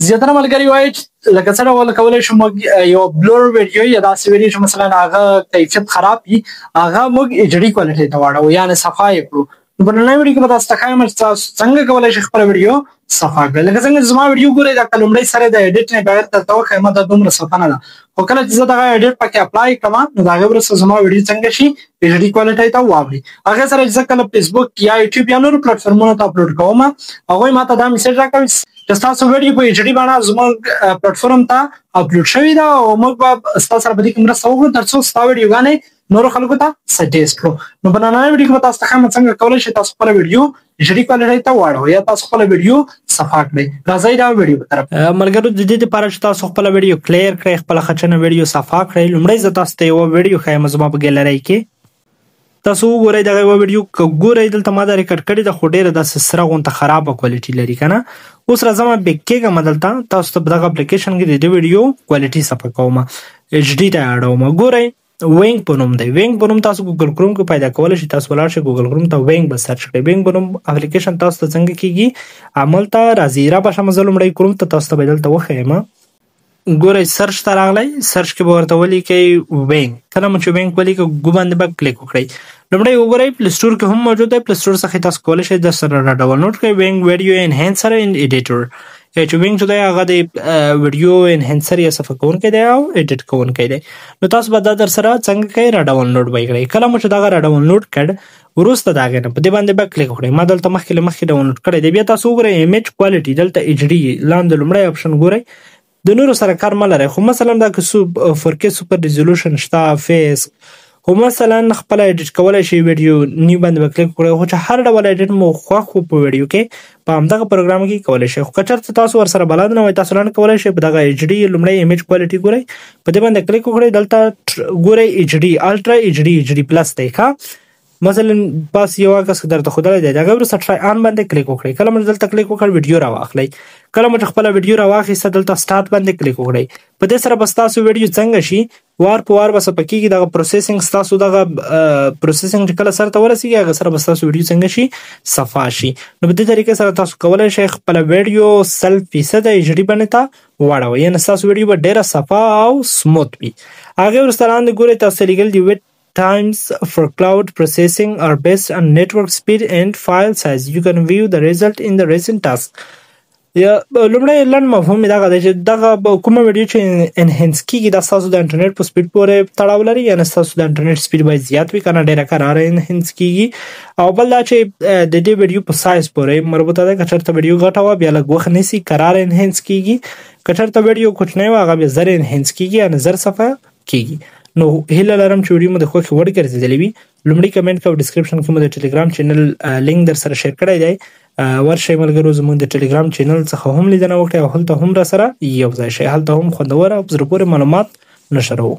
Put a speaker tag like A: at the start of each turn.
A: زیاتره ملګري وایي لکه څه ډول کولی شو موږ یو بلور ویډیو یا داسې ویډیو چې مثلا هغه کیفیت خراب وي هغه موږ ایچ ډي کوالټي ته واړوو یعنې صفا یې کړو. نو په نننۍ ویډیو کې به تاسو ته ښایم چې تاسو څنګه کولی شئ خپله ویډیو صفا کړئ. لکه څنګه چې زما ویډیو ګورئ دا لومړی سر یې د ایډیټ نه بغیر درته وښیم دا دومره صفا نه ده، خو کله چې زه دغه ایډیټ پکې اپلای کړم نو د هغې وروسته زما ویډیو څنګه شي ایچ ډي کوالټۍ ته واوړي. هغې سره چې زه کله فیسبوک یا یوټیوب یا نورو پلیټفارمونو ته اپلوډ کوم هغوی ما ته دا میسج راکوي چې ستاسو ویډیو په ایچ ډي بڼه زموږ پلیټفارم ته اپلوډ شوې ده او موږ به ستا سره په دې کې مرسته وکړو تر څو ستا ویډیوګانې نورو خلکو ته سجیسټ کړو. نو په نننۍ ویډیو کې به تاسو ته ښیم څنګه کولی شئ تاسو خپله ویډیو ایچ ډي کوالټۍ ته واړوئ یا تاسو خپله ویډیو صفا کړئ. راځئ دا ویډیو په طرف ملګرو. د دې دپاره چې تاسو خپله ویډیو کلیر کړئ خپله ښه ویډیو صفا کړئ لومړی زه تاسو ته یوه ویډیو ښیم زما په ګیلرۍ کې. تاسو وګورئ دغه یوه ویډیو که ګورئ دلته ما دا ریکارډ کړې ده خو ډېره داسې سره غونته خرابه کوالټي لري که نه. اوس راځم بیک کېږم دلته تاسو ته په دغه اپلیکیشن کې د دې ویډیو کوالټي صفا کوم ایچ ډي ته اړوم. ګورئ وینګ په نوم دی. وینګ په نوم تاسو ګوګل کروم کې پیدا کولی شئ. تاسو ولاړ شئ ګوګل کروم ته وینګ به سرچ کړئ. وینګ په نوم اپلیکیشن تاسو ته څنګه کېږي عمل ته راځي. رابشم زه لومړی کروم ته تاسو ته به دلته وښیم. ګورئ سرچ ته راغلی سرچ کې به ورته ولیکئ وینګ. کله مو چې وینګ ولیکئ ګو باندې به کلیک وکړئ. لومړی وګورئ پلی سټور کې هم موجود دی. پلی سټور څخه تاسو کولی شئ د سره را ډاونلوډ کړئ وینګ ویډیو انهانسر اینډ ایډیټر. چې وینګ چې دی هغه د ویډیو انهانسر یا صفا کوونکی دی او ایډیټ کوونکی دی. نو تاسو به دا در سره څنګه کوئ را ډاونلوډ به یې کړئ. کله مو چې دغه را ډاونلوډ کړ وروسته د هغې نه په دې باندې به کلیک وکړئ. ما دلته مخکې له مخکې ډاونلوډ کړی دی. بیا تاسو وګورئ ایمیج کوالټي دلته ایچ ډي لاندې لومړی آپشن ګورئ. د نورو سره کار مه لرئ خو مثلا دا که 4K سوپر ریزولوشن شته فیس خو مثلا خپله ایډیټ کولی شئ ویډیو نیو باندې به کلیک وکړئ خو چې هر ډول ایډیټ مو خوښ و په ویډیو کې په همدغه پروګرام کې کولی شئ. خو که چېرته تاسو ورسره بلد نه وئ تاسو لاندې کولی شئ په دغه ایچ ډي لومړی ایمیج کوالټي ګورئ په دې باندې کلیک وکړئ. دلته ګورئ ایچ ډي الټرا ایچ ډي پلس دی ښه مثلا بس یو عکس که درته ښودلی دی د هغې وروسته ټرای آن باندې کلیک وکړئ. کله مو دلته کلیک وکړ ویډیو راواخلئ. کله مو چې خپله ویډیو راواخیسته دلته سټارټ باندې کلیک وکړئ. په دې سره به ستاسو ویډیو څنګه شي وار په وار به صفا کېږي. دغه پروسیسینګ ستاسو دغه پروسیسینګ چې کله سر ته ورسېږي هغه سره به ستاسو ویډیو څنګه شي صفا شي. نو په دې طریقې سره تاسو کولی شئ خپله ویډیو 100% ایچ ډي باندې ته واړوئ یعنې ستاسو ویډیو به ډېره صفا او سموت وي. هغې وروسته لاندې ګورئ تاسو لیکل دي ویټ times for cloud processing are based on network speed and file size. You can view the result in the recent task. یا لومړی لنډ مفهوم یې دغه دی چې دغه کومه ویډیو چې انهانس کېږي دا ستاسو د انټرنیټ په سپیډ پورې تړاو لري یعنې ستاسو د انټرنیټ سپیډ باید زیات وي که نه ډېره کراره انهانس کېږي. او بل دا چې د دې ویډیو په سایز پورې مربوطه ده. که چېرته ویډیو غټه وه بیا لږ وخت نیسي کراره انهانس کېږي. که چېرته ویډیو کوچنی وه هغه بیا زر انهانس کېږي یعنې زر صفحه کېږي. نو هیله لرم چې ویډیو مو د خوښې وړ ګرځېدلی وي. لومړی کمنټ کوه ډسکرپشن کې مو د ټلیګرام چینل لینک در سره شیر کړی دی. ورشئ ملګرو زموږ د ټلیګرام چینل څخه هم لیدنه وکړئ او هلته هم را سره یو ځای شئ. هلته هم خوندور او په زړه پورې معلومات نشروو.